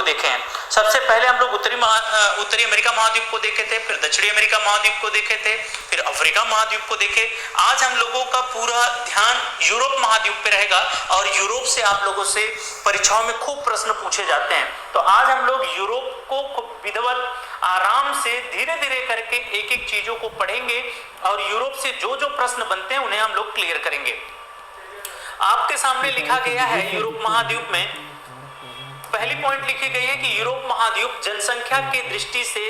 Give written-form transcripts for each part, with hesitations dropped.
देखे हैं। सबसे पहले हम लोग उत्तरी अमेरिका महाद्वीप को देखे थे, फिर दक्षिणी अमेरिका महाद्वीप को देखे थे, फिर अफ्रीका महाद्वीप को देखे। आज हम लोगों का पूरा ध्यान यूरोप महाद्वीप पे रहेगा और यूरोप से आप लोगों से परीक्षाओं में खूब प्रश्न पूछे जाते हैं। तो आज हम लोग यूरोप को खूब विधिवत आराम से धीरे धीरे करके एक एक चीजों को पढ़ेंगे और यूरोप से जो जो प्रश्न बनते हैं उन्हें हम लोग क्लियर करेंगे। आपके सामने लिखा गया है यूरोप महाद्वीप में पहली पॉइंट लिखी गई है कि यूरोप महाद्वीप जनसंख्या की दृष्टि से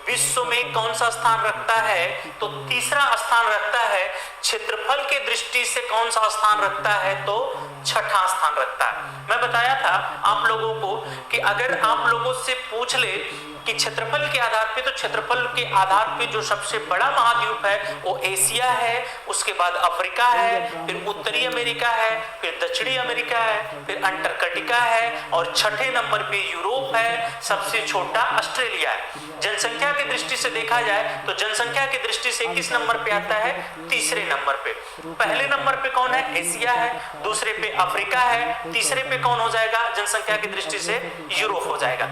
विश्व में कौन सा स्थान रखता है, तो तीसरा स्थान रखता है। क्षेत्रफल के दृष्टि से कौन सा स्थान रखता है, तो छठा स्थान रखता है। मैं बताया था आप लोगों को कि अगर आप लोगों से पूछ ले कि क्षेत्रफल के आधार पे, तो क्षेत्रफल के आधार पे जो सबसे बड़ा महाद्वीप है वो एशिया है, उसके बाद अफ्रीका है, फिर उत्तरी अमेरिका है, फिर दक्षिणी अमेरिका है, फिर अंटार्कटिका है और छठे नंबर पे यूरोप है, सबसे छोटा ऑस्ट्रेलिया है। जनसंख्या की दृष्टि से देखा जाए तो जनसंख्या की दृष्टि से किस नंबर पे आता है, तीसरे नंबर पे। पहले नंबर पे कौन है, एशिया है, दूसरे पे अफ्रीका है, तीसरे पे कौन हो जाएगा जनसंख्या की दृष्टि से, यूरोप हो जाएगा।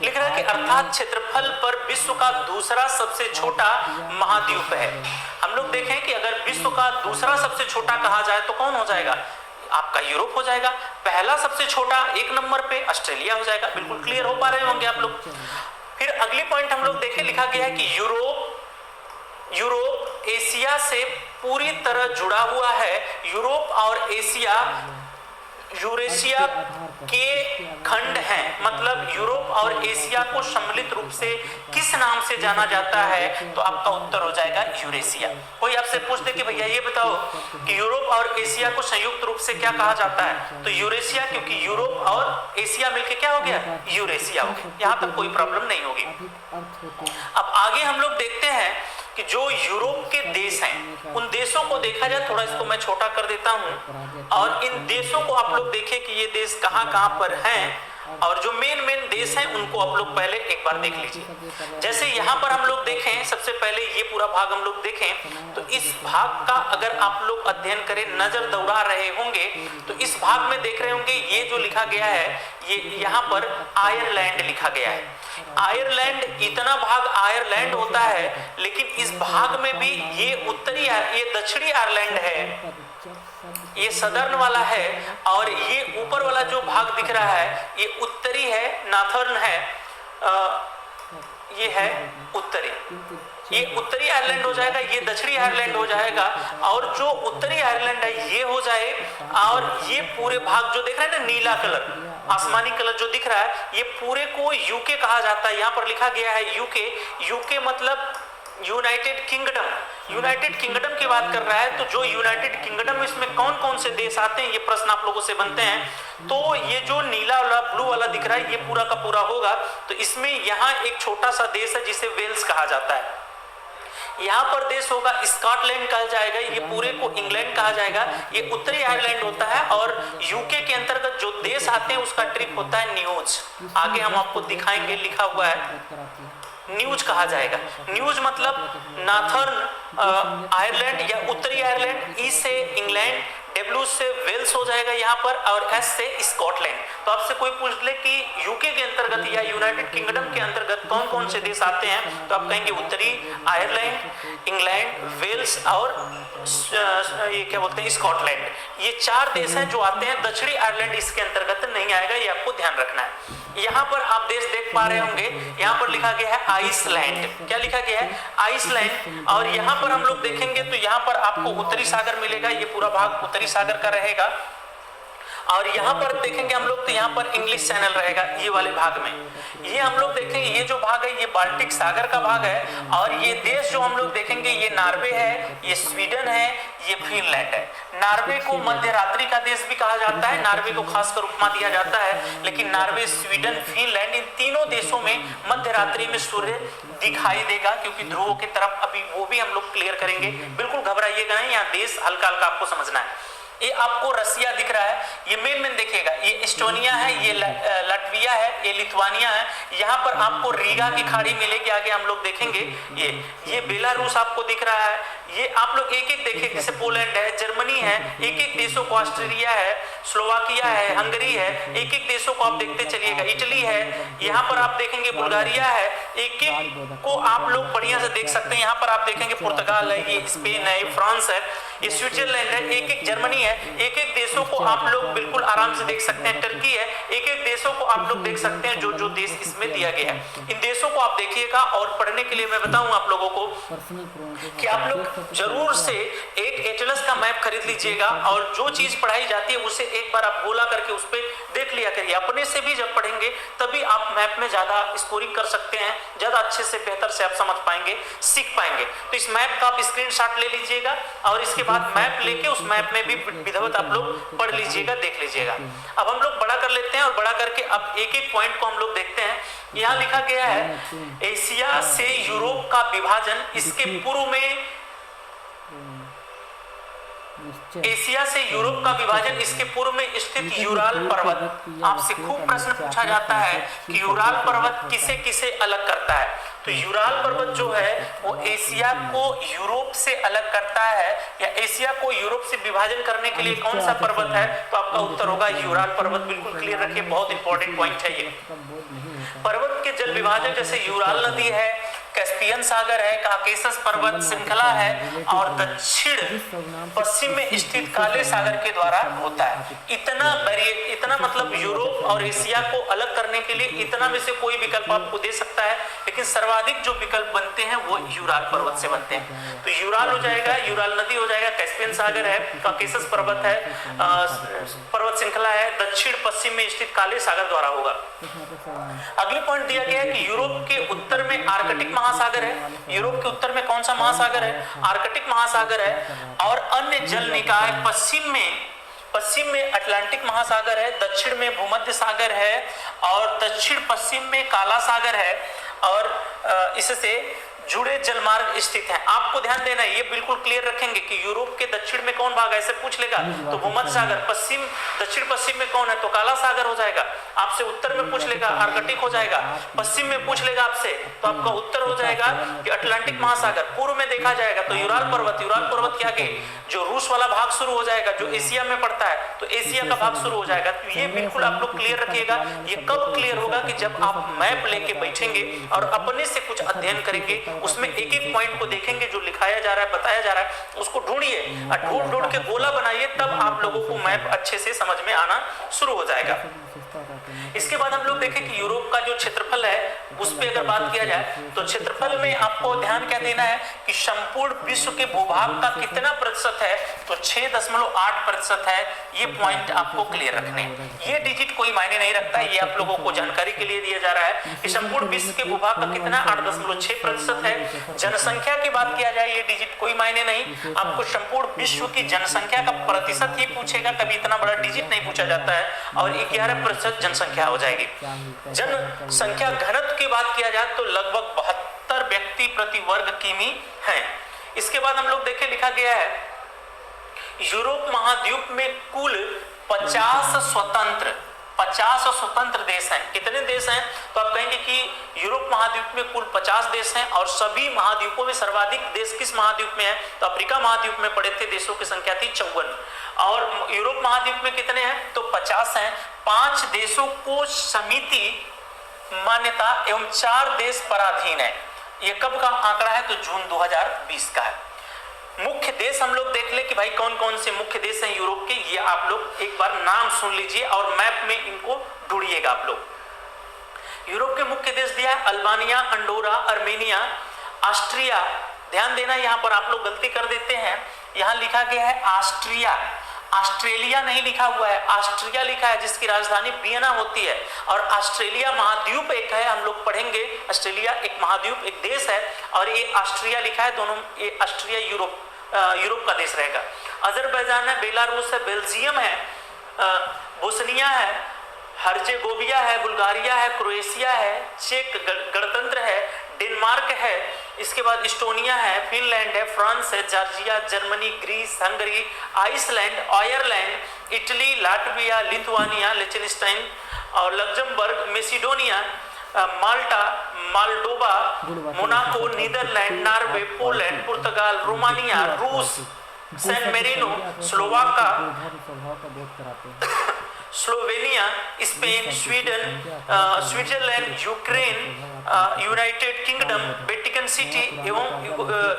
लिख रहा है कि अर्थात क्षेत्रफल पर विश्व का दूसरा सबसे छोटा महाद्वीप है। हम लोग देखें कि अगर विश्व का दूसरा सबसे छोटा कहा जाए तो कौन हो जाएगा, आपका यूरोप हो जाएगा। पहला सबसे छोटा एक नंबर पे ऑस्ट्रेलिया हो जाएगा। बिल्कुल क्लियर हो पा रहे होंगे आप लोग। फिर अगली पॉइंट हम लोग देखें, लिखा गया है कि यूरोप एशिया से पूरी तरह जुड़ा हुआ है। यूरोप और एशिया यूरेशिया के खंड हैं, मतलब यूरोप और एशिया को सम्मिलित रूप से किस नाम से जाना जाता है, तो आपका उत्तर हो जाएगा यूरेशिया। कोई आपसे पूछ दे कि भैया ये बताओ कि यूरोप और एशिया को संयुक्त रूप से क्या कहा जाता है, तो यूरेशिया, क्योंकि यूरोप और एशिया मिलके क्या हो गया, यूरेशिया हो गया। यहाँ तक कोई प्रॉब्लम नहीं होगी। अब आगे हम लोग देखते हैं कि जो यूरोप के देश हैं उन देशों को देखा जाए, थोड़ा इसको मैं छोटा कर देता हूं, और इन देशों को आप लोग देखें कि ये देश कहां कहां पर हैं, और जो मेन देश हैं उनको आप लोग पहले एक बार देख लीजिए। जैसे यहाँ पर हम लोग देखें, सबसे पहले ये पूरा भाग हम लोग देखें तो इस भाग का अगर आप लोग अध्ययन करें, नजर दौड़ा रहे होंगे तो इस भाग में देख रहे होंगे ये जो लिखा गया है, ये यहाँ पर आयरलैंड लिखा गया है। आयरलैंड, इतना भाग आयरलैंड होता है, लेकिन इस भाग में भी ये ये दक्षिणी आयरलैंड है, ये सदर्न वाला है, और ये ऊपर वाला जो भाग दिख रहा है ये उत्तरी है, नार्थर्न है, ये है उत्तरी। ये उत्तरी आयरलैंड हो जाएगा, ये दक्षिणी आयरलैंड हो जाएगा, और जो उत्तरी आयरलैंड है ये हो जाए, और ये पूरे भाग जो देख रहे हैं ना, नीला कलर, आसमानी कलर जो दिख रहा है, ये पूरे को यूके कहा जाता है। यहाँ पर लिखा गया है यूके। यूके मतलब यूनाइटेड किंगडम। यूनाइटेड किंगडम की बात कर रहा है, तो जो यूनाइटेड किंगडम, इसमें कौन कौन से देश आते हैं, ये प्रश्न आप लोगों से बनते हैं। तो ये जो नीला वाला, ब्लू वाला दिख रहा है, ये पूरा का पूरा होगा। तो इसमें यहाँ एक छोटा सा देश है जिसे वेल्स कहा जाता है। यहाँ पर देश होगा स्कॉटलैंड कहा जाएगा, ये पूरे को इंग्लैंड कहा जाएगा। ये उत्तरी आयरलैंड होता है, और यूके के अंतर्गत जो देश आते हैं उसका ट्रिप होता है न्यूज। आगे हम आपको दिखाएंगे, लिखा हुआ है न्यूज कहा जाएगा। न्यूज मतलब नार्थर्न आयरलैंड या उत्तरी आयरलैंड, ई से इंग्लैंड, डब्ल्यू से वेल्स हो जाएगा यहाँ पर, और एस से स्कॉटलैंड। तो आपसे कोई पूछ ले कि यूके के अंतर्गत या यूनाइटेड किंगडम के अंतर्गत कौन कौन से देश आते हैं, तो आप कहेंगे उत्तरी आयरलैंड, इंग्लैंड, वेल्स और ये क्या बोलते हैं, स्कॉटलैंड। ये चार देश हैं जो आते हैं। दक्षिणी आयरलैंड इसके अंतर्गत नहीं आएगा, ये आपको ध्यान रखना है। यहाँ पर आप देश देख पा रहे होंगे, यहाँ पर लिखा गया है आइसलैंड। क्या लिखा गया है, आइसलैंड। और यहाँ पर हम लोग देखेंगे तो यहाँ पर आपको उत्तरी सागर मिलेगा, ये पूरा भाग उत्तरी सागर का रहेगा। और यहाँ पर देखेंगे हम लोग तो यहाँ पर इंग्लिश चैनल रहेगा, ये वाले भाग में। ये हम लोग देखेंगे, ये जो भाग है ये बाल्टिक सागर का भाग है। और ये देश जो हम लोग देखेंगे, ये नॉर्वे है, ये स्वीडन है, ये फिनलैंड है। नॉर्वे को मध्य रात्रि का देश भी कहा जाता है, नॉर्वे को खासकर उपमा दिया जाता है। लेकिन नॉर्वे, स्वीडन, फिनलैंड, इन तीनों देशों में मध्य रात्रि में सूर्य दिखाई देगा, क्योंकि ध्रुवों की तरफ, अभी वो भी हम लोग क्लियर करेंगे। बिल्कुल घबराइएगा नहीं, यहाँ देश हल्का हल्का आपको समझना है। ये आपको रसिया दिख रहा है, ये मेन देखिएगा, ये एस्टोनिया है, ये लाटविया है, ये लिथुआनिया है। यहाँ पर आपको रीगा की खाड़ी मिलेगी, आगे हम लोग देखेंगे। ये बेलारूस आपको दिख रहा है। ये आप लोग एक एक देखिए, जैसे पोलैंड है, जर्मनी है, एक एक देशों को, ऑस्ट्रेलिया है, स्लोवाकिया है, हंगरी है, एक एक देशों को आप देखते चलिएगा। इटली है, यहाँ पर आप देखेंगे बुल्गारिया है, एक एक को आप लोग बढ़िया से देख सकते हैं। यहाँ पर आप देखेंगे पुर्तगाल है, ये स्पेन है, ये फ्रांस है, ये स्विट्जरलैंड है, एक एक जर्मनी है, एक एक देशों को आप लोग बिल्कुल आराम से देख सकते हैं। टर्की है, एक एक देशों को आप लोग देख सकते हैं, जो जो देश इसमें दिया गया है। इन देशों को आप देखिएगा और पढ़ने के लिए मैं बताऊं आप लोगों को कि आप लोग जरूर से एक एटलस का मैप खरीद लीजिएगा और जो चीज पढ़ाई जाती है उसे एक बार आप गोला करके उस पर देख लिया करिए। अपने से भी जब पढ़ेंगे तभी आप मैप में ज्यादा स्कोरिंग कर सकते हैं, ज्यादा अच्छे से बेहतर से आप समझ पाएंगे, सीख पाएंगे। तो इस मैप का आप स्क्रीनशॉट ले लीजिएगा और इसके बाद मैप लेके उस मैप में भी विधिवत आप लोग पढ़ लीजिएगा, देख लीजिएगा। अब हम लोग बड़ा कर लेते हैं और बड़ा करके अब एक एक पॉइंट को हम लोग देखते हैं। यहाँ लिखा गया है एशिया से यूरोप का विभाजन, इसके पूर्व में एशिया से यूरोप का विभाजन, इसके पूर्व में स्थित यूराल पर्वत। आपसे खूब प्रश्न पूछा जाता है कि यूराल पर्वत किसे किसे अलग करता है। तो यूराल पर्वत जो है वो एशिया को यूरोप से अलग करता है, या एशिया को यूरोप से विभाजन करने के लिए कौन सा पर्वत है, तो आपका उत्तर होगा यूराल पर्वत। बिल्कुल क्लियर रखिए, बहुत इंपॉर्टेंट पॉइंट है ये। पर्वत के जल विभाजन जैसे यूराल नदी है, कैस्पियन सागर है, काकेशस पर्वत श्रृंखला है और दक्षिण पश्चिम में स्थित काले सागर के द्वारा होता है। इतना मतलब यूरोप और एशिया को अलग करने के लिए इतना में से कोई विकल्प आपको दे सकता है, लेकिन सर्वाधिक जो विकल्प बनते हैं वो यूराल पर्वत से बनते हैं। तो यूराल हो जाएगा, यूराल नदी हो जाएगा, कैस्पियन सागर है, काकेशस पर्वत है, पर्वत श्रृंखला है, दक्षिण पश्चिम में स्थित काले सागर द्वारा होगा। अगले पॉइंट दिया गया है कि यूरोप के उत्तर में आर्कटिक महासागर है। यूरोप के उत्तर में कौन सा महासागर है? आर्कटिक महासागर है। और अन्य जल निकाय पश्चिम में अटलांटिक महासागर है, दक्षिण में भूमध्य सागर है और दक्षिण पश्चिम में काला सागर है और इससे जुड़े जलमार्ग स्थित हैं। आपको ध्यान देना है, ये बिल्कुल क्लियर रखेंगे कि यूरोप के दक्षिण में कौन भाग है, ऐसे पूछ लेगा तो भूमध्य सागर, पश्चिम दक्षिण पश्चिम में कौन है तो काला सागर हो जाएगा। आपसे उत्तर में पूछ लेगा आर्कटिक हो जाएगा, पश्चिम में पूछ लेगा आपसे तो आपका उत्तर हो जाएगा कि अटलांटिक महासागर। पूर्व में देखा जाएगा तो यूराल पर्वत के आगे जो रूस वाला भाग शुरू हो जाएगा, जो एशिया में पड़ता है तो एशिया का भाग शुरू हो जाएगा। तो ये बिल्कुल आप लोग क्लियर रखिएगा। ये कब क्लियर होगा कि जब आप मैप लेके बैठेंगे और अपने से कुछ अध्ययन करेंगे, उसमें एक एक पॉइंट को देखेंगे, जो लिखाया जा रहा है बताया जा रहा है उसको ढूंढिए और ढूंढ के गोला बनाइए, तब आप लोगों को मैप अच्छे से समझ में आना शुरू हो जाएगा। इसके बाद हम लोग देखें कि यूरोप का जो क्षेत्रफल है उस पर अगर बात किया जाए तो क्षेत्रफल में आपको ध्यान क्या देना है कि संपूर्ण विश्व के भूभाग का कितना प्रतिशत है, तो 6.8% है। ये पॉइंट आपको क्लियर रखने, ये डिजिट कोई मायने नहीं रखता है, ये आप लोगों को जानकारी के लिए दिया जा रहा है कि संपूर्ण विश्व के भूभाग का कितना 8.6% है। जनसंख्या की बात किया जाए ये डिजिट कोई मायने नहीं, आपको संपूर्ण विश्व की जनसंख्या का प्रतिशत ही पूछेगा, कभी इतना बड़ा डिजिट नहीं पूछा जाता है, और 11% जनसंख्या हो जाएगी। जनसंख्या घनत्व की बात किया जाए तो लगभग 72 व्यक्ति प्रति वर्ग किमी है। इसके बाद हम लोग देखें, लिखा गया है यूरोप महाद्वीप में कुल 50 स्वतंत्र देश हैं। कितने देश हैं? तो आप कहेंगे कि यूरोप महाद्वीप में कुल 50 देश हैं और सभी महाद्वीपों में सर्वाधिक देश किस महाद्वीप में है, तो अफ्रीका महाद्वीप में पड़े थे। देशों की संख्या थी 54 और यूरोप महाद्वीप में कितने हैं तो 50 हैं। 5 देशों को समिति मान्यता एवं 4 देश पराधीन है। ये कब का आंकड़ा है तो जून 2020 का है। मुख्य देश हम लोग देख ले कि भाई कौन कौन से मुख्य देश हैं यूरोप के, ये आप लोग एक बार नाम सुन लीजिए और मैप में इनको ढूंढिएगा आप लोग। यूरोप के मुख्य देश दिया है अल्बानिया, अंडोरा, अर्मेनिया, ऑस्ट्रिया। ध्यान देना, यहाँ पर आप लोग गलती कर देते हैं, यहाँ लिखा गया है ऑस्ट्रिया, ऑस्ट्रेलिया नहीं लिखा हुआ है, ऑस्ट्रिया लिखा है, जिसकी राजधानी वियना होती है। और ऑस्ट्रेलिया महाद्वीप एक है, हम लोग पढ़ेंगे, ऑस्ट्रेलिया एक महाद्वीप एक देश है और ये ऑस्ट्रिया लिखा है, दोनों ये ऑस्ट्रिया यूरोप का देश रहेगा। अजरबैजान है, बेलारूस है, बेल्जियम है, बोस्निया है, हर्जेगोविया है, बुल्गारिया है, क्रोएशिया है, चेक गणतंत्र है, डेनमार्क है, इसके बाद इस्टोनिया है, फिनलैंड है, फ्रांस है, Georgia, Germany, Greece, Hungary, Iceland, Ireland, Italy, Latvia, Lithuania, लिechtenstein और Luxembourg, Macedonia, Malta, Moldova, Monaco, Netherland, Norway, Poland, पुर्तगाल, रोमानिया, रूस, San Marino, Slovakia, Slovenia, Spain, Sweden, Switzerland, Ukraine, United Kingdom, Vatican City एवं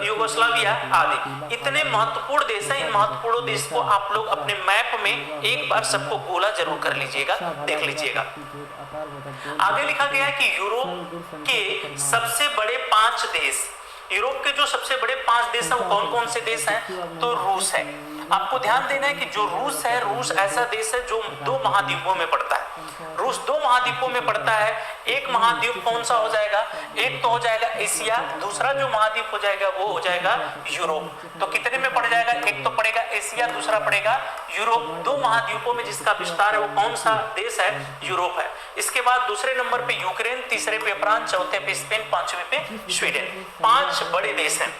Yugoslavia आदि। इतने महत्वपूर्ण देश हैं। इन महत्वपूर्ण देश को आप लोग अपने मैप में एक बार सबको गोला जरूर कर लीजिएगा, देख लीजिएगा। आगे लिखा गया है कि यूरोप के सबसे बड़े 5 देश, यूरोप के जो सबसे बड़े 5 देश हैं वो कौन कौन से देश हैं? तो रूस है। आपको ध्यान देना है कि जो रूस है, रूस ऐसा देश है जो 2 महाद्वीपों में पड़ता है। रूस 2 महाद्वीपों में पड़ता है। एक महाद्वीप कौन सा हो जाएगा? एक तो हो जाएगा एशिया, दूसरा जो महाद्वीप हो जाएगा वो हो जाएगा यूरोप। तो कितने में पड़ जाएगा? एक तो पड़ेगा एशिया, दूसरा पड़ेगा यूरोप। 2 महाद्वीपों में जिसका विस्तार है वो कौन सा देश है? यूरोप है। इसके बाद दूसरे नंबर पे यूक्रेन, तीसरे पे फ्रांस, चौथे पे स्पेन, पांचवें पे स्वीडन। 5 बड़े देश हैं।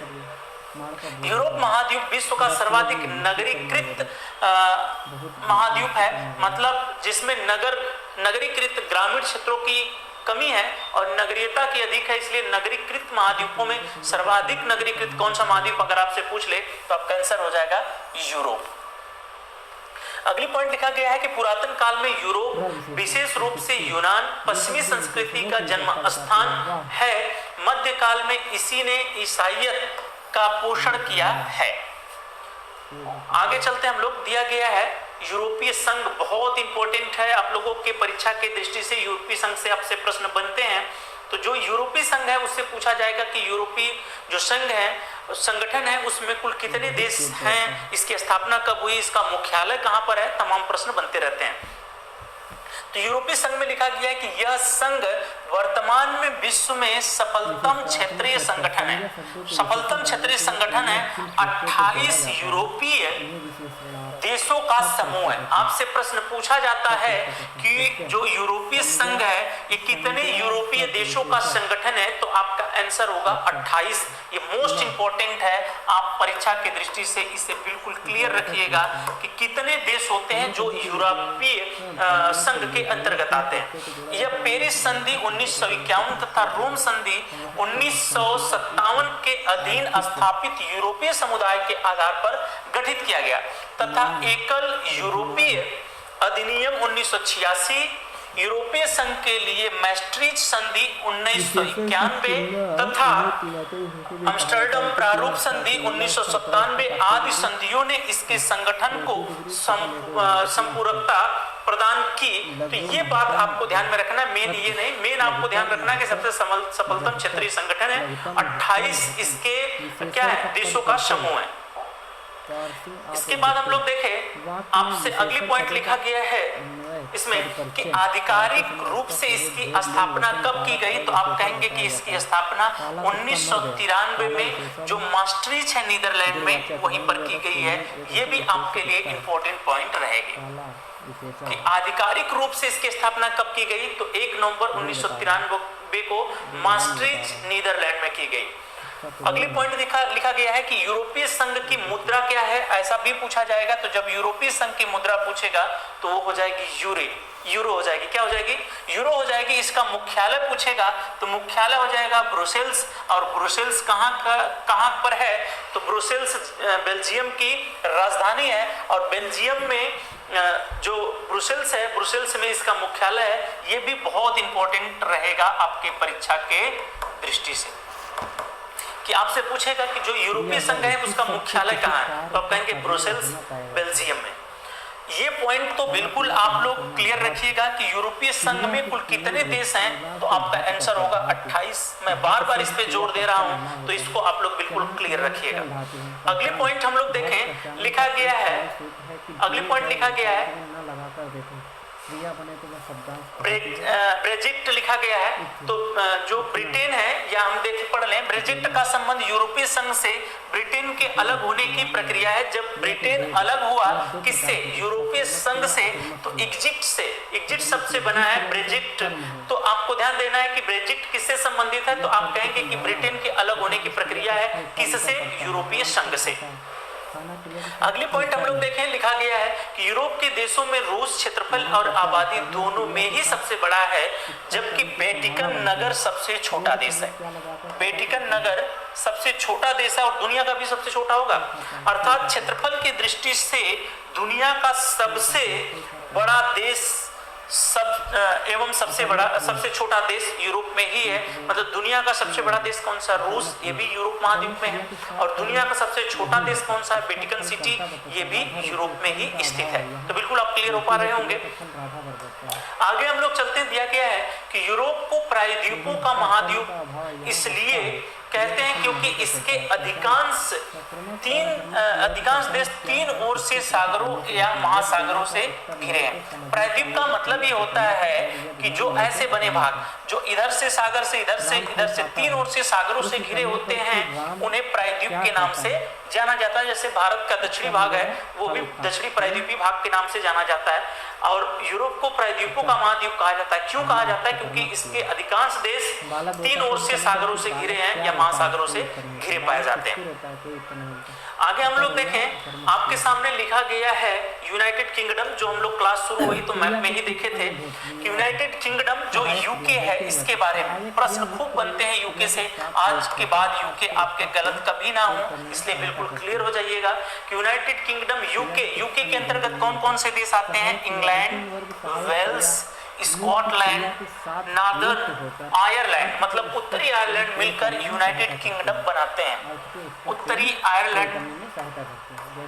यूरोप महाद्वीप विश्व का सर्वाधिक नगरीकृत महाद्वीप है, मतलब जिसमें नगरीकृत ग्रामीण क्षेत्रों की कमी है और नगरीयता की अधिक है, इसलिए नगरीकृत महाद्वीपों में सर्वाधिक नगरीकृत कौन सा महाद्वीप अगर आपसे पूछ ले तो आपका आंसर हो जाएगा यूरोप। अगली पॉइंट लिखा गया है कि पुरातन काल में यूरोप, विशेष रूप से यूनान, पश्चिमी संस्कृति का जन्म स्थान है। मध्यकाल में इसी ने ईसाइयत का पोषण किया है। आगे चलते हम लोग, दिया गया है यूरोपीय संघ बहुत इंपॉर्टेंट है। आप लोगों के परीक्षा के दृष्टि से यूरोपीय संघ से आपसे प्रश्न बनते हैं। तो जो यूरोपीय संघ है उससे पूछा जाएगा कि यूरोपीय जो संघ है, संगठन है, उसमें कुल कितने देश हैं, इसकी स्थापना कब हुई, इसका मुख्यालय कहां पर है, तमाम प्रश्न बनते रहते हैं। तो यूरोपीय संघ में लिखा गया है कि यह संघ वर्तमान में विश्व में सफलतम क्षेत्रीय संगठन है। सफलतम क्षेत्रीय संगठन है। 28 यूरोपीय देशों का समूह है। आपसे प्रश्न पूछा जाता है कि जो यूरोपीय संघ है ये कितने यूरोपीय देशों का संगठन है, तो आपका आंसर होगा 28। ये मोस्ट इंपॉर्टेंट है। आप परीक्षा की दृष्टि से इसे बिल्कुल क्लियर रखिएगा कि कितने देश होते हैं जो यूरोपीय संघ के अंतर्गत आते हैं। यह पेरिस संधि 1951 तथा रोम संधि 1957 के अधीन स्थापित यूरोपीय समुदाय के आधार पर गठित किया गया तथा एकल यूरोपीय अधिनियम 1986, यूरोपीय संघ के लिए मैस्ट्रिच संधि 1991 तथा अम्स्टर्डम प्रारूप संधि 1997 आदि संधियों ने इसके संगठन को संपूरकता प्रदान की। तो ये बात आपको ध्यान में रखना है, मेन ये नहीं, मेन आपको ध्यान रखना है कि सबसे सफलतम क्षेत्रीय संगठन है। 28 इसके क्या है, देशों का समूह है। इसके बाद हम लोग देखें, आपसे अगली पॉइंट लिखा गया है इसमें कि आधिकारिक रूप से इसकी स्थापना कब की गई, तो आप कहेंगे कि इसकी स्थापना 1993 में जो मास्ट्रिच है नीदरलैंड में वहीं पर की गई है। ये भी आपके लिए इंपॉर्टेंट पॉइंट रहेगी कि आधिकारिक रूप से इसकी स्थापना कब की गई, तो 1 नवंबर 1993 को मास्ट्रिच नीदरलैंड में की गई। अगली पॉइंट लिखा गया है कि यूरोपीय संघ की मुद्रा क्या है, ऐसा भी पूछा जाएगा। तो जब यूरोपीय संघ की मुद्रा पूछेगा तो वो हो जाएगी यूरो हो जाएगी। क्या हो जाएगी? यूरो हो जाएगी। इसका मुख्यालय पूछेगा तो मुख्यालय हो जाएगा ब्रुसेल्स। और ब्रुसेल्स कहाँ पर है, तो ब्रुसेल्स बेल्जियम की राजधानी है और बेल्जियम में जो ब्रुसेल्स है, ब्रुसेल्स में इसका मुख्यालय है। ये भी बहुत इंपॉर्टेंट रहेगा आपके परीक्षा के दृष्टि से कि आपसे पूछेगा कि जो यूरोपीय संघ है उसका मुख्यालय कहाँ है, तो आप कहेंगे ब्रुसेल्स बेल्जियम में। ये पॉइंट तो बिल्कुल आप लोग क्लियर रखिएगा कि यूरोपीय संघ में कुल कितने देश हैं, तो आपका आंसर होगा 28। मैं बार बार इस पे जोर दे रहा हूं, तो इसको आप लोग बिल्कुल क्लियर रखिएगा। अगली पॉइंट हम लोग देखें, लिखा गया है, अगली पॉइंट लिखा गया है ब्रेजिट लिखा गया है। तो जो ब्रिटेन है, या हम पढ़ लें, ब्रेजिट का संबंध यूरोपीय संघ से ब्रिटेन के अलग होने की प्रक्रिया है। जब ब्रिटेन अलग हुआ किससे, यूरोपीय संघ से, तो इजिप्ट से, इजिप्ट शब्द से बना है ब्रेजिट। तो आपको ध्यान देना है कि ब्रेजिट किससे संबंधित है, तो आप कहेंगे कि ब्रिटेन के अलग होने की प्रक्रिया है किससे, यूरोपीय संघ से। अगली पॉइंट हम लोग देखें, लिखा गया है कि यूरोप के देशों में रूस क्षेत्रफल और आबादी दोनों में ही सबसे बड़ा है, जबकि वेटिकन नगर सबसे छोटा देश है। वेटिकन नगर सबसे छोटा देश है और दुनिया का भी सबसे छोटा होगा। अर्थात क्षेत्रफल की दृष्टि से दुनिया का सबसे बड़ा देश एवं सबसे छोटा देश यूरोप में ही है। मतलब दुनिया का सबसे बड़ा देश कौन सा? रूस, ये भी यूरोप महाद्वीप में है। और दुनिया का सबसे छोटा देश कौन सा है? वेटिकन सिटी, ये भी यूरोप में ही स्थित है। तो बिल्कुल आप क्लियर हो पा रहे होंगे। आगे हम लोग चलते, दिया गया है कि यूरोप को प्रायद्वीपों का महाद्वीप इसलिए कहते हैं क्योंकि इसके अधिकांश देश तीन ओर से सागरों या महासागरों से घिरे हैं। प्रायद्वीप का मतलब ये होता है कि जो ऐसे बने भाग जो इधर से सागर से इधर से तीन ओर से सागरों से घिरे होते हैं, उन्हें प्रायद्वीप के नाम से जाना जाता है। जैसे भारत का दक्षिणी भाग है, वो भी दक्षिणी प्रायद्वीपीय भाग के नाम से जाना जाता है। और यूरोप को प्रायद्वीपों का महाद्वीप कहा जाता है। क्यों कहा जाता है? क्योंकि इसके अधिकांश देश तीन ओर से सागरों से घिरे हैं या महासागरों से घिरे पाए जाते हैं। आगे हम लोग देखें, आपके सामने लिखा गया है यूनाइटेड किंगडम, जो हम लोग क्लास शुरू हुई तो मैप में ही देखे थे कि यूनाइटेड किंगडम जो यूके है, इसके बारे में प्रश्न खूब बनते हैं यूके से। आज के बाद यूके आपके गलत कभी ना हो, इसलिए बिल्कुल क्लियर हो जाइएगा कि यूनाइटेड किंगडम यूके के अंतर्गत कौन कौन से देश आते हैं? England, Wales, Scotland, Northern Ireland, मतलब उत्तरी आयरलैंड मिलकर यूनाइटेड किंगडम बनाते हैं। उत्तरी आयरलैंड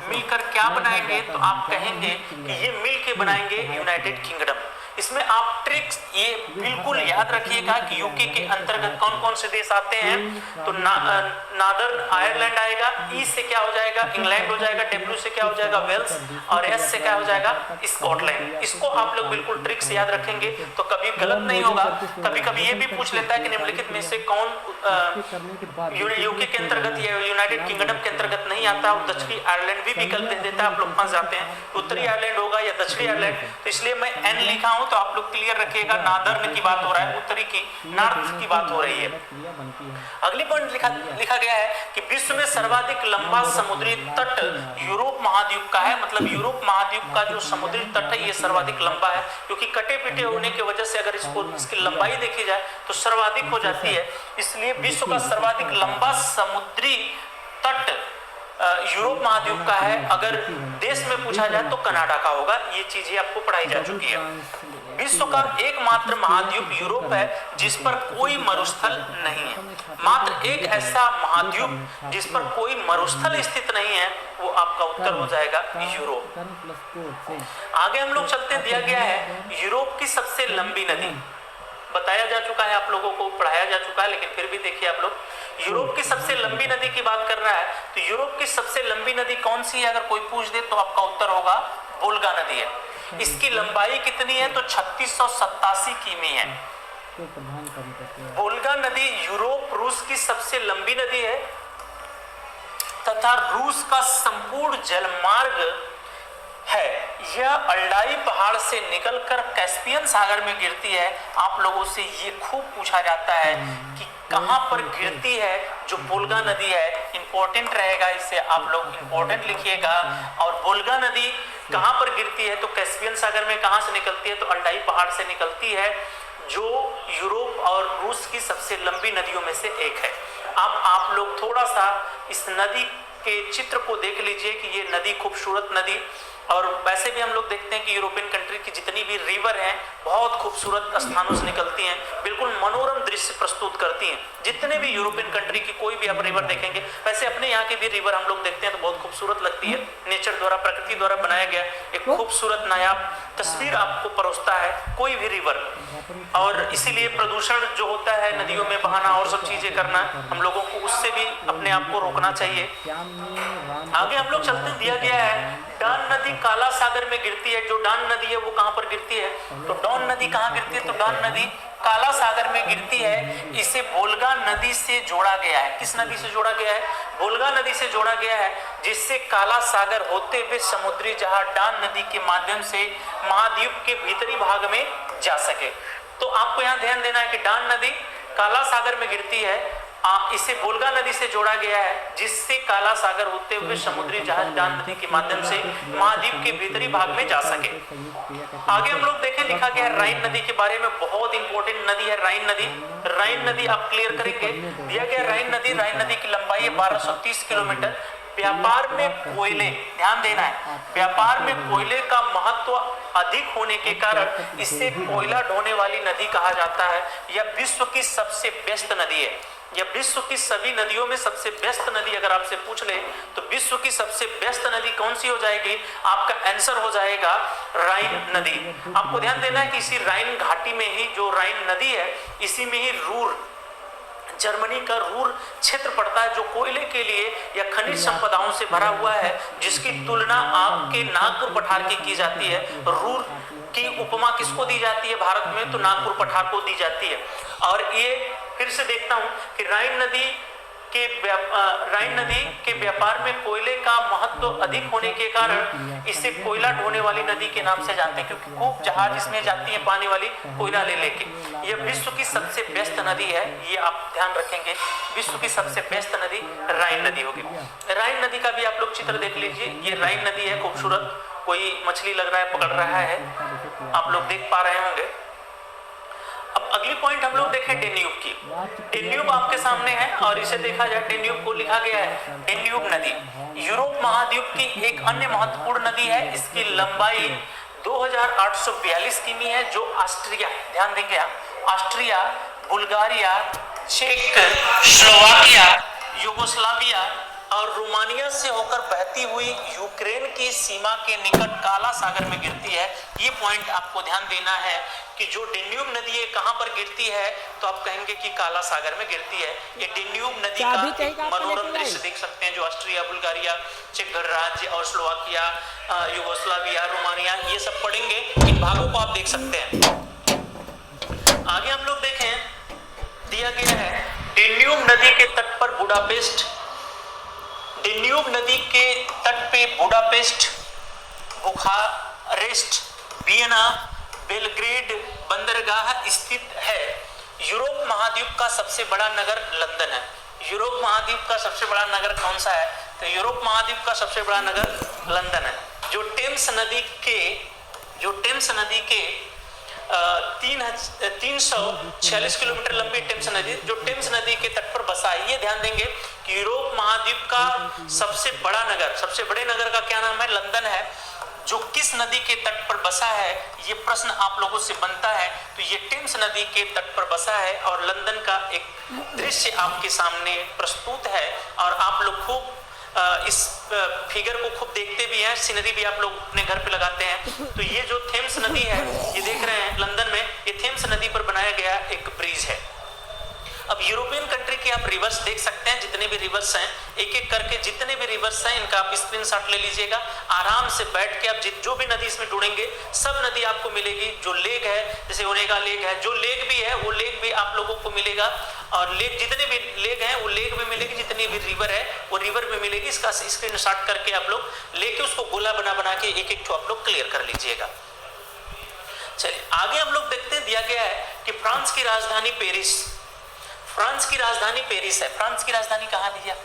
मिलकर क्या बनाएंगे? तो आप कहेंगे कि ये मिलके बनाएंगे यूनाइटेड किंगडम। इसमें आप ट्रिक्स ये बिल्कुल याद रखिएगा कि यूके के अंतर्गत कौन कौन से देश आते हैं। तो नॉर्दर्न आयरलैंड आएगा, ई से क्या हो जाएगा? इंग्लैंड हो जाएगा, डब्ल्यू से क्या हो जाएगा? वेल्स, और एस से क्या हो जाएगा? स्कॉटलैंड। इसको आप लोग बिल्कुल ट्रिक से याद रखेंगे तो कभी गलत नहीं होगा। कभी कभी ये भी पूछ लेता है कि निम्नलिखित में से कौन यूके के अंतर्गत या यूनाइटेड किंगडम के अंतर्गत नहीं आता, और दक्षिणी आयरलैंड भी विकल्प दे देता है, आप लोग फंस जाते हैं। उत्तरी आयरलैंड होगा या दक्षिणी आयरलैंड, तो इसलिए मैं एन लिखा हूं, तो आप लोग क्लियर रखिएगा। नॉर्दर्न की बात हो रहा है, उत्तरी की नॉर्थ की बात हो रही है। अगली पॉइंट लिखा गया है कि विश्व में सर्वाधिक लंबा समुद्री तट यूरोप महाद्वीप का है। मतलब यूरोप महाद्वीप का जो समुद्री तट है ये सर्वाधिक लंबा है, क्योंकि कटे पिटे होने की वजह से अगर इसकी लंबाई देखी जाए तो सर्वाधिक हो जाती है। इसलिए विश्व का सर्वाधिक लंबा समुद्री तट यूरोप महाद्वीप का है। अगर देश में पूछा जाए तो कनाडा का होगा। ये चीजें आपको पढ़ाई जा चुकी है। विश्व का एकमात्र महाद्वीप यूरोप है जिस पर कोई मरुस्थल नहीं है। मात्र एक ऐसा महाद्वीप जिस पर कोई मरुस्थल स्थित नहीं है, वो आपका उत्तर हो जाएगा यूरोप। आगे हम लोग चलते हैं, दिया गया है यूरोप की सबसे लंबी नदी। बताया जा चुका है, आप लोगों को पढ़ाया जा चुका है, लेकिन फिर भी देखिए आप लोग, यूरोप की सबसे लंबी नदी की बात कर रहा है। तो यूरोप की सबसे लंबी नदी कौन सी है? अगर कोई पूछ दे तो आपका उत्तर होगा वोल्गा नदी है। इसकी लंबाई कितनी है? तो 3687 किमी है। वोल्गा नदी यूरोप रूस की सबसे लंबी नदी है तथा रूस का संपूर्ण जलमार्ग है। यह अल्डाई पहाड़ से निकलकर कैस्पियन सागर में गिरती है। आप लोगों से ये खूब पूछा जाता है कि कहां पर गिरती है जो वोल्गा नदी है। इंपॉर्टेंट रहेगा, इसे आप लोग इंपॉर्टेंट लिखिएगा। और वोल्गा नदी कहां पर गिरती है? तो कैस्पियन सागर में। कहां से निकलती है? तो अल्डाई पहाड़ से निकलती है, जो यूरोप और रूस की सबसे लंबी नदियों में से एक है। अब आप लोग थोड़ा सा इस नदी के चित्र को देख लीजिए कि ये नदी खूबसूरत नदी, और वैसे भी हम लोग देखते हैं कि यूरोपियन कंट्री की जितनी भी रिवर हैं बहुत खूबसूरत स्थानों से निकलती हैं, बिल्कुल मनोरम दृश्य प्रस्तुत करती हैं। जितने भी यूरोपियन कंट्री की कोई भी आप रिवर देखेंगे, वैसे अपने यहाँ की भी रिवर हम लोग देखते हैं तो बहुत खूबसूरत लगती है। नेचर द्वारा, प्रकृति द्वारा बनाया गया एक खूबसूरत नायाब तस्वीर आपको परोसता है कोई भी रिवर। और इसीलिए प्रदूषण जो होता है नदियों में बहाना और सब चीजें करना, हम लोगों को उससे भी अपने आप को रोकना चाहिए। आगे हम लोग चलते, दिया गया है डॉन नदी काला सागर में गिरती है। जो डॉन नदी है वो कहां पर गिरती है? तो डॉन नदी कहां गिरती है? तो डॉन नदी काला सागर में गिरती है। इसे वोल्गा नदी से जोड़ा गया है। किस नदी से जोड़ा गया है? वोल्गा नदी से जोड़ा गया है, जिससे काला सागर होते हुए समुद्री जहाज डॉन नदी के माध्यम से महाद्वीप के भीतरी भाग में जा सके। तो आपको यहाँ ध्यान देना है कि डॉन नदी काला सागर में गिरती है, इसे वोल्गा नदी से जोड़ा गया है, जिससे काला सागर होते हुए समुद्री जहाज डॉन नदी के माध्यम से महाद्वीप के भीतरी भाग में जा सके। आगे हम लोग देखें, लिखा गया है राइन नदी के बारे में। बहुत इंपॉर्टेंट नदी है राइन नदी। राइन नदी आप क्लियर करेंगे। दिया गया राइन नदी की लंबाई है 1230 किलोमीटर। व्यापार में कोयले, ध्यान देना है, व्यापार में कोयले का महत्व अधिक होने के कारण इसे कोयला ढोने वाली नदी कहा जाता है। यह विश्व की सबसे व्यस्त नदी है। यह विश्व की सभी नदियों में सबसे व्यस्त नदी अगर आपसे पूछ ले तो विश्व की सबसे व्यस्त नदी कौन सी हो जाएगी? आपका आंसर हो जाएगा राइन नदी। आपको ध्यान देना है कि इसी राइन घाटी में ही, जो राइन नदी है, इसी में ही रूर, जर्मनी का रूर क्षेत्र पड़ता है, जो कोयले के लिए या खनिज संपदाओं से भरा हुआ है, जिसकी तुलना आपके नागपुर पठार की जाती है। रूर की उपमा किसको दी जाती है भारत में? तो नागपुर पठार को दी जाती है। और ये फिर से देखता हूं कि राइन नदी के व्यापार में कोयले का महत्व अधिक होने के कारण इसे कोयला ढोने वाली नदी के नाम से जानते हैं, क्योंकि खूब जहाज इसमें जाती है पानी वाली, कोयला ले लेके। यह विश्व की सबसे व्यस्त नदी है, ये आप ध्यान रखेंगे। विश्व की सबसे व्यस्त नदी राइन नदी होगी। राइन नदी का भी आप लोग चित्र देख लीजिए। ये राइन नदी है, खूबसूरत, कोई मछली लग रहा है पकड़ रहा है, आप लोग देख पा रहे होंगे। अब अगली पॉइंट हम लोग देखें डेन्यूब की। डेन्यूब आपके सामने है और इसे देखा जाए, डेन्यूब को लिखा गया है डेन्यूब नदी। यूरोप महाद्वीप की एक अन्य महत्वपूर्ण नदी है। इसकी लंबाई 2842 किमी है, जो ऑस्ट्रिया, ध्यान देंगे आप, ऑस्ट्रिया, बुल्गारिया, चेक, स्लोवाकिया, यूगोस्लाविया और रोमानिया से होकर बहती हुई यूक्रेन की सीमा के निकट काला सागर में गिरती है। ये पॉइंट आपको ध्यान देना है कि जो डेन्यूब नदी है कहां पर गिरती है, तो आप कहेंगे कि काला सागर में गिरती है। ये डेन्यूब नदी का मनोरम दृश्य देख सकते हैं, जो ऑस्ट्रिया, बुल्गारिया, चेक गणराज्य और स्लोवाकिया, यूगोस्लाविया, रोमानिया, ये सब पढ़ेंगे। इन भागों को आप देख सकते हैं। आगे हम लोग देखें, दिया गया है डेन्यूब नदी के तट पर बुडापेस्ट, डेन्यूब नदी के तट पे बुडापेस्ट, बुखारेस्ट, वियना, बेलग्रेड बंदरगाह स्थित है। यूरोप महाद्वीप का सबसे बड़ा नगर लंदन है। यूरोप महाद्वीप का सबसे बड़ा नगर कौन सा है? तो यूरोप महाद्वीप का सबसे बड़ा नगर लंदन है। जो टेम्स नदी के 346 किलोमीटर लंबी टेम्स नदी, जो टेम्स नदी के तट पर बसा है। ये ध्यान देंगे कि यूरोप महाद्वीप का सबसे बड़ा नगर, सबसे बड़े नगर का क्या नाम है? लंदन है। जो किस नदी के तट पर बसा है, ये प्रश्न आप लोगों से बनता है। तो ये टेम्स नदी के तट पर बसा है और लंदन का एक दृश्य आपके सामने प्रस्तुत है। और आप लोग खूब इस फिगर को खूब देखते भी हैं, सीनरी भी आप लोग अपने घर पे लगाते हैं। तो ये जो थेम्स नदी है, ये देख रहे हैं लंदन में, ये थेम्स नदी पर बनाया गया एक ब्रिज है। अब यूरोपियन कंट्री के आप रिवर्स देख सकते हैं, जितने भी रिवर्स हैं, एक एक करके जितने भी रिवर्स हैं, इनका आप स्क्रीनशॉट ले लीजिएगा। आराम से बैठ के आप जो भी नदी इसमें ढूंढेंगे, सब नदी आपको मिलेगी। जो लेक है, जैसे ओनेगा लेक है, जो लेक भी है वो लेक भी आप लोगों को मिलेगा। और लेक, जितने भी लेक हैं वो लेक भी मिलेगी, जितनी भी रिवर है वो रिवर भी मिलेगी। इसका स्क्रीनशॉट करके आप लोग लेके उसको गोला बना के एक एक आप लोग क्लियर कर लीजिएगा। चलिए आगे हम लोग देखते हैं, दिया गया है कि फ्रांस की राजधानी पेरिस, फ्रांस की राजधानी पेरिस है। फ्रांस की राजधानी कहाँ दिया?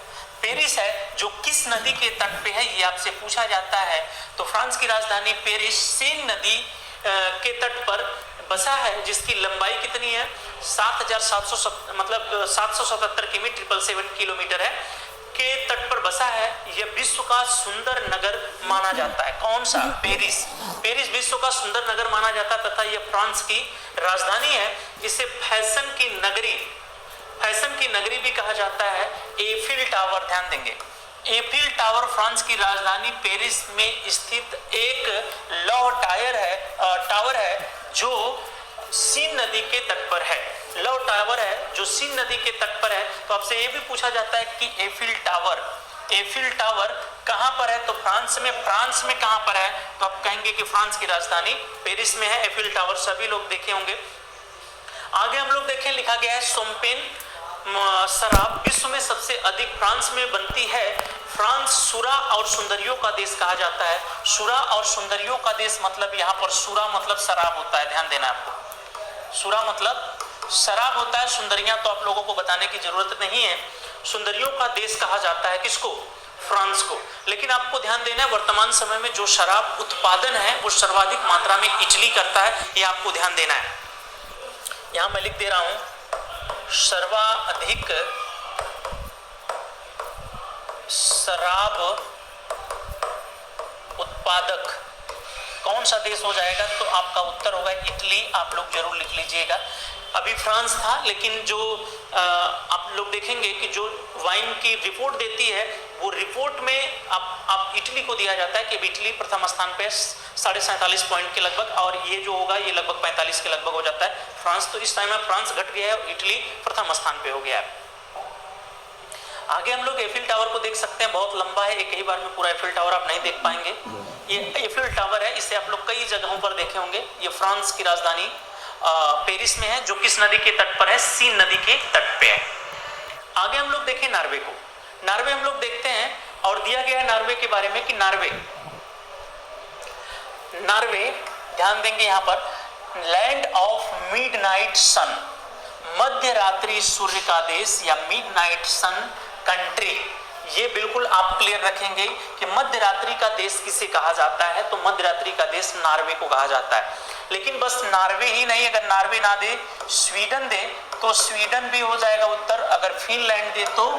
पेरिस है। जो किस नदी के तट पे है, ये आपसे पूछा जाता है। तो फ्रांस की राजधानी पेरिस सेन नदी के तट पर बसा है, जिसकी लंबाई कितनी है? 7,777 किमी 777 किलोमीटर है के तट पर बसा है। यह विश्व का सुंदर नगर माना जाता है। कौन सा? पेरिस। पेरिस विश्व का सुंदर नगर माना जाता है तथा यह फ्रांस की राजधानी है। इसे फैशन की नगरी भी कहा जाता है। एफिल टावर, ध्यान देंगे, एफिल टावर फ्रांस की राजधानी पेरिस में स्थित एक लौ टावर है जो सीन नदी के तट पर है। लौ टावर है जो सीन नदी के तट पर है। तो आपसे ये भी पूछा जाता है कि एफिल टावर कहां पर है? तो फ्रांस में कहां पर है? तो आप कहेंगे कि फ्रांस की राजधानी पेरिस में है। एफिल टावर सभी लोग देखे होंगे। आगे हम लोग देखें, लिखा गया है शोम्पेन शराब विश्व में सबसे अधिक फ्रांस में बनती है। फ्रांस सुरा और सुंदरियों का देश कहा जाता है। सुरा और सुंदरियों का देश मतलब यहाँ पर सुरा मतलब शराब होता है, ध्यान देना आपको। सुरा मतलब शराब होता है, सुंदरियां तो आप लोगों को बताने की जरूरत नहीं है। सुंदरियों का देश कहा जाता है किसको? फ्रांस को। लेकिन आपको ध्यान देना है, वर्तमान समय में जो शराब उत्पादन है वो सर्वाधिक मात्रा में इटली करता है, ये आपको ध्यान देना है। यहां मैं लिख दे रहा हूं, सर्वाधिक शराब उत्पादक कौन सा देश हो जाएगा? तो आपका उत्तर होगा इटली। आप लोग जरूर लिख लीजिएगा। अभी फ्रांस था, लेकिन जो आप लोग देखेंगे कि जो वाइन की रिपोर्ट देती है वो रिपोर्ट में आप इटली को दिया जाता है कि इटली प्रथम स्थान पे 47.5 पॉइंट के लगभग, और ये जो होगा ये लगभग 45 के लगभग हो जाता है। फ्रांस तो इस टाइम में फ्रांस घट गया है और इटली प्रथम स्थान पे हो गया है। आगे हम लोग एफिल टावर को देख सकते हैं, बहुत लंबा है, एक ही बार में पूरा एफिल टावर आप नहीं देख पाएंगे। ये एफिल टावर है, इसे आप लोग कई जगहों पर देखे होंगे। ये फ्रांस की राजधानी पेरिस में है, जो किस नदी के तट पर है? सीन नदी के तट पे है। आगे हम लोग देखें नॉर्वे को। नॉर्वे हम लोग देखते हैं और दिया गया है नॉर्वे के बारे में कि नॉर्वे ध्यान देंगे यहाँ पर, लैंड ऑफ मिडनाइट सन, मध्य रात्रि सूर्य का देश या मिडनाइट सन कंट्री। ये बिल्कुल आप क्लियर रखेंगे कि मध्य रात्रि का देश किसे कहा जाता है? तो मध्य रात्रि का देश नॉर्वे को कहा जाता है। लेकिन बस नॉर्वे ही नहीं, अगर नॉर्वे ना दे, स्वीडन दे तो स्वीडन भी हो जाएगा उत्तर, अगर फिनलैंड दे तो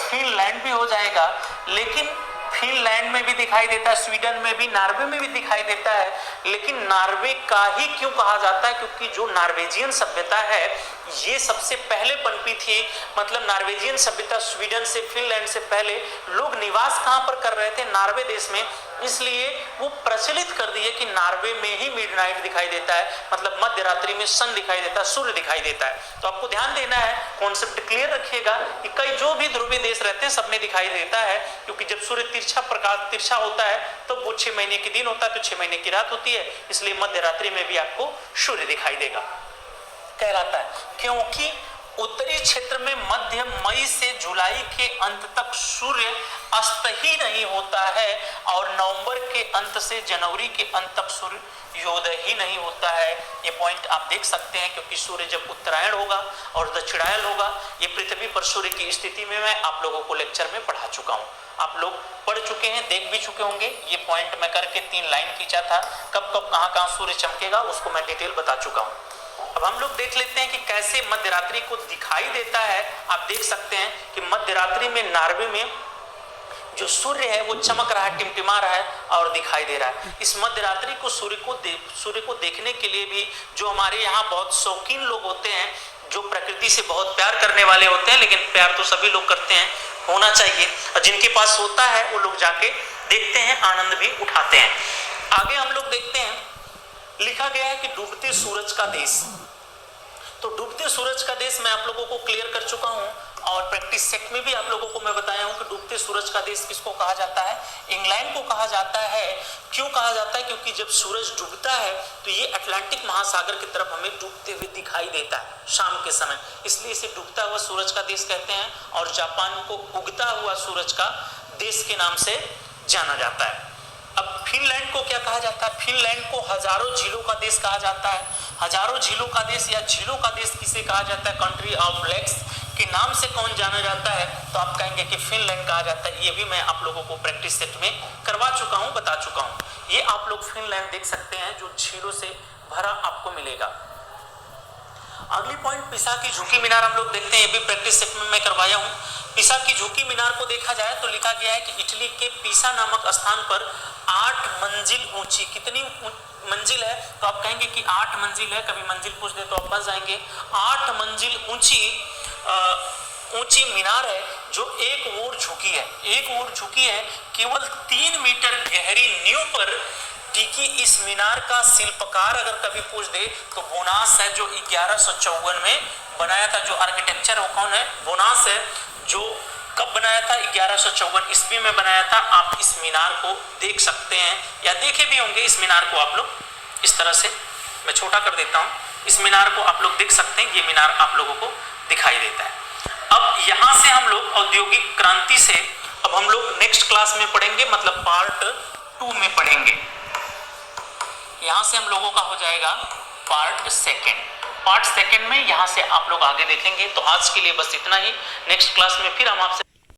फिनलैंड भी हो जाएगा। लेकिन फिनलैंड में भी दिखाई देता है, स्वीडन में भी, नॉर्वे में भी दिखाई देता है, लेकिन नॉर्वे का ही क्यों कहा जाता है? क्योंकि जो नॉर्वेजियन सभ्यता है ये सबसे पहले पनपी थी। मतलब नॉर्वेजियन सभ्यता स्वीडन से, फिनलैंड से पहले लोग निवास कहां पर कर रहे थे? नॉर्वे देश में। इसलिए वो प्रचलित कर दिए कि नॉर्वे में ही मिडनाइट दिखाई देता है, मतलब मध्य रात्रि में सन दिखाई देता है, सूर्य दिखाई देता है। तो आपको ध्यान देना है, कॉन्सेप्ट क्लियर रखिएगा कि कई जो भी ध्रुवीय देश रहते हैं सब में दिखाई देता है, क्योंकि जब सूर्य तिरछा होता है तो वो 6 महीने के दिन होता है, तो 6 महीने की रात होती है, इसलिए मध्य रात्रि में भी आपको सूर्य दिखाई देगा कहलाता है। क्योंकि उत्तरी क्षेत्र में मध्य मई से जुलाई के अंत तक सूर्य अस्त ही नहीं होता है, और नवंबर के अंत से जनवरी के अंत तक सूर्योदय ही नहीं होता है। ये पॉइंट आप देख सकते हैं, क्योंकि सूर्य जब उत्तरायण होगा और दक्षिणायन होगा, ये पृथ्वी पर सूर्य की स्थिति में मैं आप लोगों को लेक्चर में पढ़ा चुका हूँ, आप लोग पढ़ चुके हैं, देख भी चुके होंगे। ये पॉइंट मैं करके 3 लाइन खींचा था, कब कब कहाँ सूर्य चमकेगा उसको मैं डिटेल बता चुका हूँ। अब हम लोग देख लेते हैं कि कैसे मध्य रात्रि को दिखाई देता है। आप देख सकते हैं कि मध्य रात्रि में नॉर्वे में जो सूर्य है वो चमक रहा है, टिमटिमा रहा है और दिखाई दे रहा है। इस मध्य रात्रि को सूर्य को देखने के लिए भी जो हमारे यहाँ बहुत शौकीन लोग होते हैं, जो प्रकृति से बहुत प्यार करने वाले होते हैं, लेकिन प्यार तो सभी लोग करते हैं, होना चाहिए, और जिनके पास होता है वो लोग जाके देखते हैं, आनंद भी उठाते हैं। आगे हम लोग देखते हैं, लिखा गया है कि डूबते सूरज का देश। तो डूबते सूरज का देश मैं आप लोगों को क्लियर कर चुका हूं, और प्रैक्टिस सेट में भी आप लोगों को मैं बताया हूं कि डूबते सूरज का देश किसको कहा जाता है? इंग्लैंड को कहा जाता है। क्यों कहा जाता है? क्योंकि जब सूरज डूबता है तो ये अटलांटिक महासागर की तरफ हमें डूबते हुए दिखाई देता है शाम के समय, इसलिए इसे डूबता हुआ सूरज का देश कहते हैं। और जापान को उगता हुआ सूरज का देश के नाम से जाना जाता है। अब फिनलैंड को क्या कहा जाता है? फिनलैंड को हजारों झीलों का देश कहा जाता है। हजारों झीलों का देश या झीलों का देश किसे कहा जाता है? कंट्री ऑफ लेक्स के नाम से कौन जाना जाता है? तो आप कहेंगे कि फिनलैंड कहा जाता है। ये भी मैं आप लोगों को प्रैक्टिस सेट में करवा चुका हूं, बता चुका हूं। ये आप लोग फिनलैंड देख सकते हैं जो झीलों से भरा आपको मिलेगा। अगली पॉइंट पिसा की झुकी मीनार हम लोग देखते हैं, ये भी प्रैक्टिस सेट में मैं करवाया हूं। पिसा की झुकी मीनार को देखा जाए तो लिखा गया है कि इटली के पिसा नामक स्थान पर 8 मंजिल ऊंची, कितनी मंजिल है? तो आप कहेंगे कि 8 मंजिल है, कभी मंजिल पूछ दे तो आप फंस जाएंगे। 8 मंजिल ऊंची मीनार है जो एक ओर झुकी है, केवल 3 मीटर गहरी नींव पर टिकी इस मीनार का शिल्पकार अगर कभी पूछ दे तो बोनास है, जो 1154 में बनाया था। जो आर्किटेक्चर वो कौन है? बोनास है, जो कब बनाया था? 1154 ईस्वी में बनाया था। आप इस मीनार को देख सकते हैं या देखे भी होंगे इस मीनार को आप लोग। इस तरह से मैं छोटा कर देता हूं, इस मीनार को आप लोग देख सकते हैं, ये मीनार आप लोगों को दिखाई देता है। अब यहां से हम लोग औद्योगिक क्रांति से अब हम लोग नेक्स्ट क्लास में पढ़ेंगे, मतलब पार्ट 2 में पढ़ेंगे। यहां से हम लोगों का हो जाएगा पार्ट सेकेंड में, यहां से आप लोग आगे देखेंगे। तो आज के लिए बस इतना ही, नेक्स्ट क्लास में फिर हम आपसे